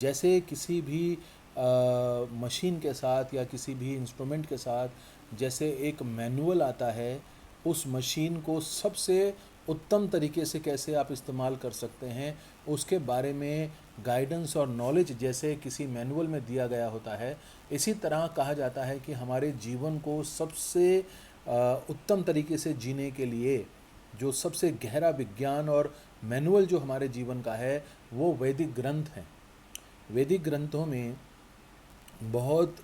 जैसे किसी भी मशीन के साथ या किसी भी इंस्ट्रूमेंट के साथ जैसे एक मैनुअल आता है, उस मशीन को सबसे उत्तम तरीके से कैसे आप इस्तेमाल कर सकते हैं उसके बारे में गाइडेंस और नॉलेज जैसे किसी मैनुअल में दिया गया होता है। इसी तरह कहा जाता है कि हमारे जीवन को सबसे उत्तम तरीके से जीने के लिए जो सबसे गहरा विज्ञान और मैनुअल जो हमारे जीवन का है वो वैदिक ग्रंथ हैं। वैदिक ग्रंथों में बहुत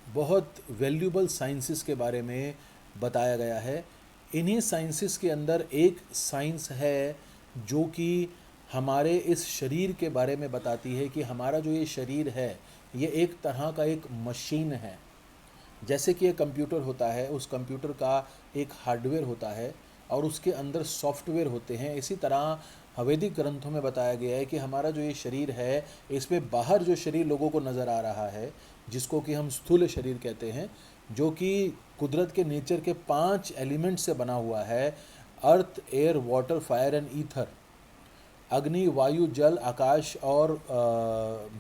बहुत वैल्यूबल साइंसेस के बारे में बताया गया है। इन्हीं साइंसेस के अंदर एक साइंस है जो कि हमारे इस शरीर के बारे में बताती है कि हमारा जो ये शरीर है ये एक तरह का एक मशीन है। जैसे कि एक कंप्यूटर होता है, उस कंप्यूटर का एक हार्डवेयर होता है और उसके अंदर सॉफ्टवेयर होते हैं। इसी तरह वैदिक ग्रंथों में बताया गया है कि हमारा जो ये शरीर है, इसमें बाहर जो शरीर लोगों को नज़र आ रहा है जिसको कि हम स्थूल शरीर कहते हैं, जो कि कुदरत के नेचर के 5 एलिमेंट से बना हुआ है। Earth, air, water, fire and ether. अग्नि, वायु, जल, आकाश और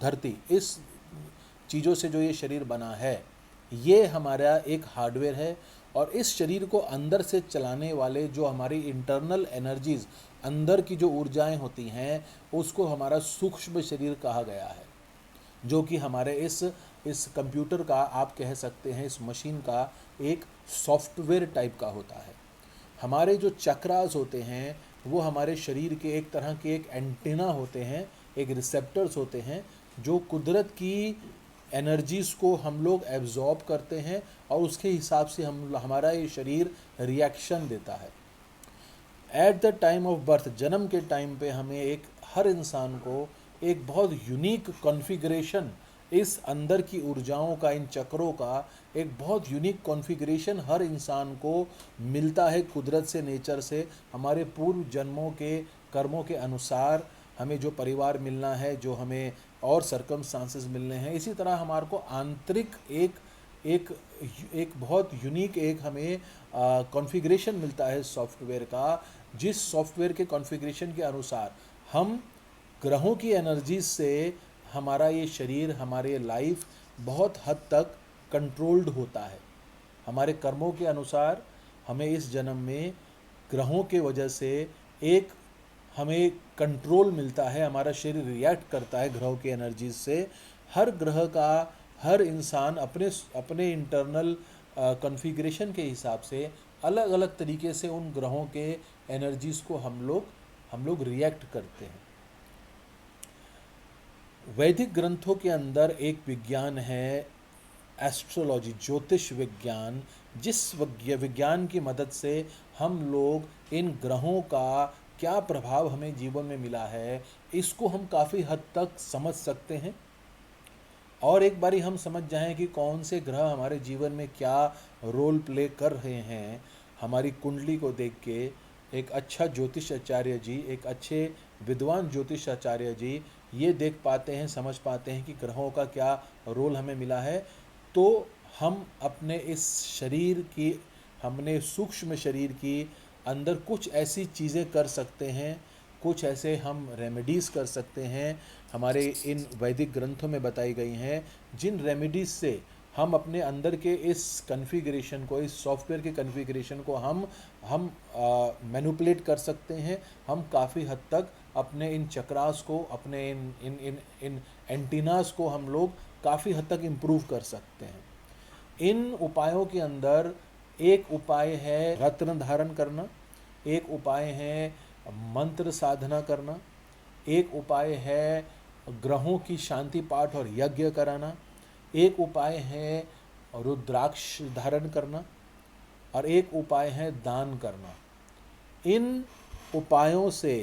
धरती, इस चीज़ों से जो ये शरीर बना है ये हमारा एक हार्डवेयर है। और इस शरीर को अंदर से चलाने वाले जो हमारी इंटरनल एनर्जीज, अंदर की जो ऊर्जाएं होती हैं, उसको हमारा सूक्ष्म शरीर कहा गया है, जो कि हमारे इस कंप्यूटर का, आप कह सकते हैं इस मशीन का एक सॉफ्टवेयर टाइप का होता है। हमारे जो चक्रास होते हैं वो हमारे शरीर के एक तरह के एक एंटीना होते हैं, एक रिसेप्टर्स होते हैं जो कुदरत की एनर्जीज़ को हम लोग एब्जॉर्ब करते हैं और उसके हिसाब से हमारा ये शरीर रिएक्शन देता है। At the time of birth, जन्म के टाइम पे हमें एक, हर इंसान को एक बहुत यूनिक कॉन्फ़िगरेशन, इस अंदर की ऊर्जाओं का, इन चक्रों का एक बहुत यूनिक कॉन्फ़िगरेशन हर इंसान को मिलता है कुदरत से, नेचर से। हमारे पूर्व जन्मों के कर्मों के अनुसार हमें जो परिवार मिलना है, जो हमें और सरकमस्टांसेस मिलने हैं, इसी तरह हमारे को आंतरिक एक एक एक बहुत यूनिक एक हमें कॉन्फ़िगरेशन मिलता है सॉफ्टवेयर का, जिस सॉफ्टवेयर के कॉन्फ़िगरेशन के अनुसार हम ग्रहों की एनर्जी से हमारा ये शरीर, हमारे लाइफ बहुत हद तक कंट्रोल्ड होता है। हमारे कर्मों के अनुसार हमें इस जन्म में ग्रहों के वजह से एक हमें कंट्रोल मिलता है, हमारा शरीर रिएक्ट करता है ग्रहों की एनर्जीज से। हर ग्रह का हर इंसान अपने अपने इंटरनल कॉन्फ़िगरेशन के हिसाब से अलग अलग तरीके से उन ग्रहों के एनर्जीज़ को हम लोग रिएक्ट करते हैं। वैदिक ग्रंथों के अंदर एक विज्ञान है एस्ट्रोलॉजी, ज्योतिष विज्ञान, जिस विज्ञान की मदद से हम लोग इन ग्रहों का क्या प्रभाव हमें जीवन में मिला है इसको हम काफ़ी हद तक समझ सकते हैं। और एक बारी हम समझ जाएं कि कौन से ग्रह हमारे जीवन में क्या रोल प्ले कर रहे हैं, हमारी कुंडली को देख के एक अच्छा ज्योतिष आचार्य जी, एक अच्छे विद्वान ज्योतिष आचार्य जी ये देख पाते हैं, समझ पाते हैं कि ग्रहों का क्या रोल हमें मिला है। तो हम अपने इस शरीर की, हमने सूक्ष्म शरीर की अंदर कुछ ऐसी चीज़ें कर सकते हैं, कुछ ऐसे हम रेमेडीज़ कर सकते हैं, हमारे इन वैदिक ग्रंथों में बताई गई हैं, जिन रेमेडीज़ से हम अपने अंदर के इस कॉन्फ़िगरेशन को, इस सॉफ्टवेयर के कॉन्फ़िगरेशन को हम मैनिपुलेट कर सकते हैं। हम काफ़ी हद तक अपने इन चक्रास को, अपने इन इन इन इन एंटीनास को हम लोग काफ़ी हद तक इम्प्रूव कर सकते हैं। इन उपायों के अंदर एक उपाय है रत्न धारण करना, एक उपाय है मंत्र साधना करना, एक उपाय है ग्रहों की शांति पाठ और यज्ञ कराना, एक उपाय है रुद्राक्ष धारण करना और एक उपाय है दान करना। इन उपायों से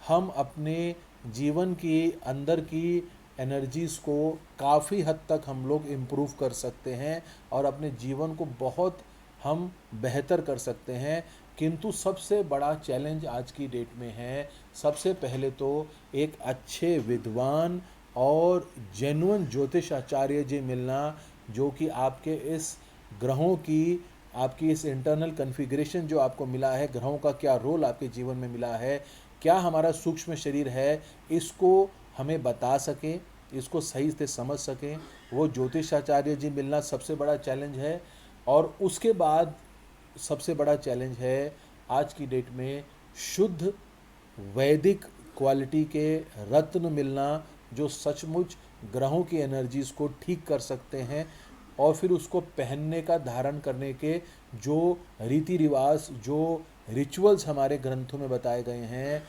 हम अपने जीवन की अंदर की एनर्जीज़ को काफ़ी हद तक हम लोग इम्प्रूव कर सकते हैं और अपने जीवन को बहुत हम बेहतर कर सकते हैं। किंतु सबसे बड़ा चैलेंज आज की डेट में है, सबसे पहले तो एक अच्छे विद्वान और जेन्युइन ज्योतिष आचार्य जी मिलना, जो कि आपके इस ग्रहों की, आपकी इस इंटरनल कॉन्फ़िगरेशन जो आपको मिला है, ग्रहों का क्या रोल आपके जीवन में मिला है, क्या हमारा सूक्ष्म शरीर है, इसको हमें बता सकें इसको सही से समझ सकें, वो ज्योतिषाचार्य जी मिलना सबसे बड़ा चैलेंज है। और उसके बाद सबसे बड़ा चैलेंज है आज की डेट में शुद्ध वैदिक क्वालिटी के रत्न मिलना, जो सचमुच ग्रहों की एनर्जीज को ठीक कर सकते हैं और फिर उसको पहनने का, धारण करने के जो रीति रिवाज, जो रिचुअल्स हमारे ग्रंथों में बताए गए हैं,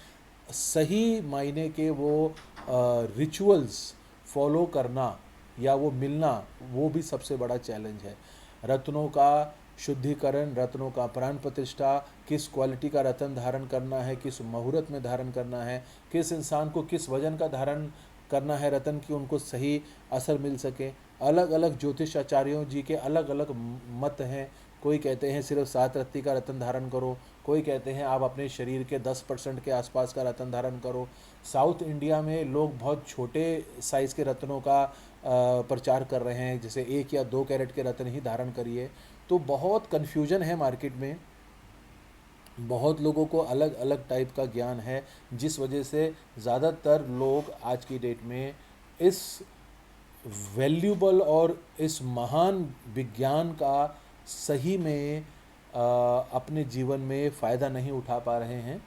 सही मायने के वो रिचुअल्स फॉलो करना या वो मिलना, वो भी सबसे बड़ा चैलेंज है। रत्नों का शुद्धिकरण, रत्नों का प्राण प्रतिष्ठा, किस क्वालिटी का रत्न धारण करना है, किस मुहूर्त में धारण करना है, किस इंसान को किस वजन का धारण करना है रत्न की उनको सही असर मिल सके। अलग अलग ज्योतिष आचार्यों जी के अलग अलग मत हैं। कोई कहते हैं सिर्फ 7 रत्ती का रत्न धारण करो, कोई कहते हैं आप अपने शरीर के 10% के आसपास का रत्न धारण करो। साउथ इंडिया में लोग बहुत छोटे साइज़ के रत्नों का प्रचार कर रहे हैं, जैसे 1 या 2 कैरेट के रत्न ही धारण करिए। तो बहुत कन्फ्यूजन है मार्केट में, बहुत लोगों को अलग अलग टाइप का ज्ञान है, जिस वजह से ज़्यादातर लोग आज की डेट में इस वैल्यूबल और इस महान विज्ञान का सही में अपने जीवन में फ़ायदा नहीं उठा पा रहे हैं।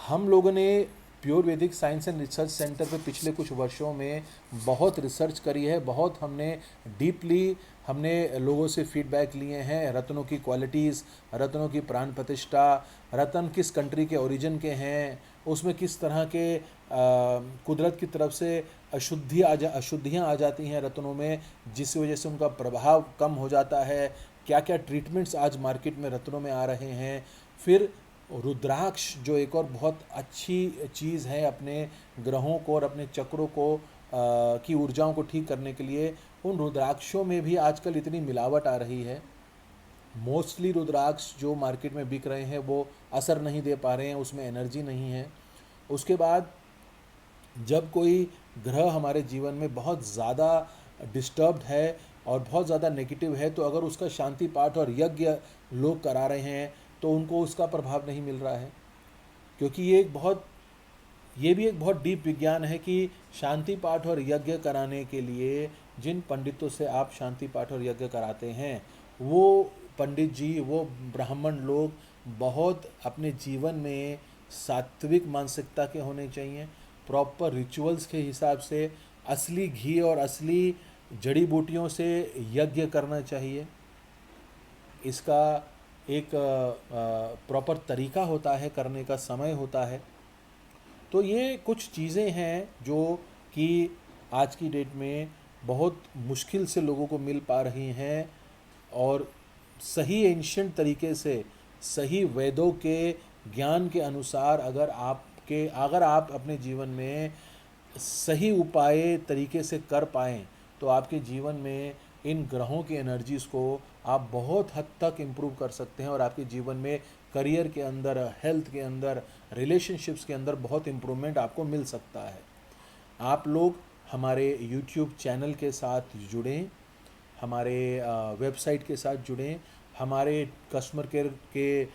हम लोगों ने प्योर वैदिक साइंस एंड रिसर्च सेंटर पे पिछले कुछ वर्षों में बहुत रिसर्च करी है, बहुत हमने डीपली हमने लोगों से फीडबैक लिए हैं। रत्नों की क्वालिटीज़, रत्नों की प्राण प्रतिष्ठा, रत्न किस कंट्री के ओरिजिन के हैं, उसमें किस तरह के कुदरत की तरफ से अशुद्धियाँ आ जाती हैं रत्नों में, जिस वजह से उनका प्रभाव कम हो जाता है। क्या क्या ट्रीटमेंट्स आज मार्केट में रत्नों में आ रहे हैं। फिर रुद्राक्ष जो एक और बहुत अच्छी चीज़ है अपने ग्रहों को और अपने चक्रों को की ऊर्जाओं को ठीक करने के लिए, उन रुद्राक्षों में भी आजकल इतनी मिलावट आ रही है। मोस्टली रुद्राक्ष जो मार्केट में बिक रहे हैं वो असर नहीं दे पा रहे हैं, उसमें एनर्जी नहीं है। उसके बाद जब कोई ग्रह हमारे जीवन में बहुत ज़्यादा डिस्टर्ब्ड है और बहुत ज़्यादा नेगेटिव है, तो अगर उसका शांति पाठ और यज्ञ लोग करा रहे हैं तो उनको उसका प्रभाव नहीं मिल रहा है। क्योंकि ये भी एक बहुत डीप विज्ञान है कि शांति पाठ और यज्ञ कराने के लिए जिन पंडितों से आप शांति पाठ और यज्ञ कराते हैं, वो पंडित जी, वो ब्राह्मण लोग बहुत अपने जीवन में सात्विक मानसिकता के होने चाहिए, प्रॉपर रिचुअल्स के हिसाब से असली घी और असली जड़ी बूटियों से यज्ञ करना चाहिए। इसका एक प्रॉपर तरीका होता है, करने का समय होता है। तो ये कुछ चीज़ें हैं जो कि आज की डेट में बहुत मुश्किल से लोगों को मिल पा रही हैं, और सही एंशिएंट तरीके से, सही वेदों के ज्ञान के अनुसार अगर आप अपने जीवन में सही उपाय तरीके से कर पाएँ, तो आपके जीवन में इन ग्रहों की एनर्जीज़ को आप बहुत हद तक इम्प्रूव कर सकते हैं और आपके जीवन में करियर के अंदर, हेल्थ के अंदर, रिलेशनशिप्स के अंदर बहुत इम्प्रूवमेंट आपको मिल सकता है। आप लोग हमारे यूट्यूब चैनल के साथ जुड़ें, हमारे वेबसाइट के साथ जुड़ें, हमारे कस्टमर केयर के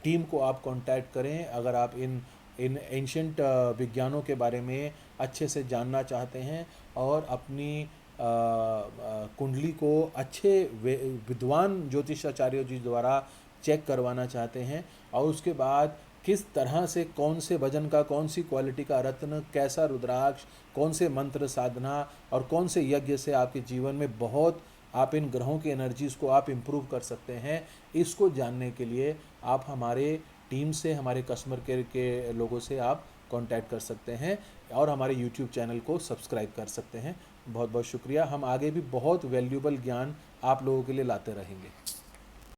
टीम को आप कांटेक्ट करें अगर आप इन एंशिएंट विज्ञानों के बारे में अच्छे से जानना चाहते हैं और अपनी कुंडली को अच्छे विद्वान ज्योतिषाचार्यों जी द्वारा चेक करवाना चाहते हैं, और उसके बाद किस तरह से, कौन से वजन का, कौन सी क्वालिटी का रत्न, कैसा रुद्राक्ष, कौन से मंत्र साधना और कौन से यज्ञ से आपके जीवन में बहुत आप इन ग्रहों की एनर्जीज़ को आप इम्प्रूव कर सकते हैं, इसको जानने के लिए आप हमारे टीम से, हमारे कस्टमर केयर के लोगों से आप कांटेक्ट कर सकते हैं और हमारे यूट्यूब चैनल को सब्सक्राइब कर सकते हैं। बहुत बहुत शुक्रिया। हम आगे भी बहुत वैल्यूबल ज्ञान आप लोगों के लिए लाते रहेंगे।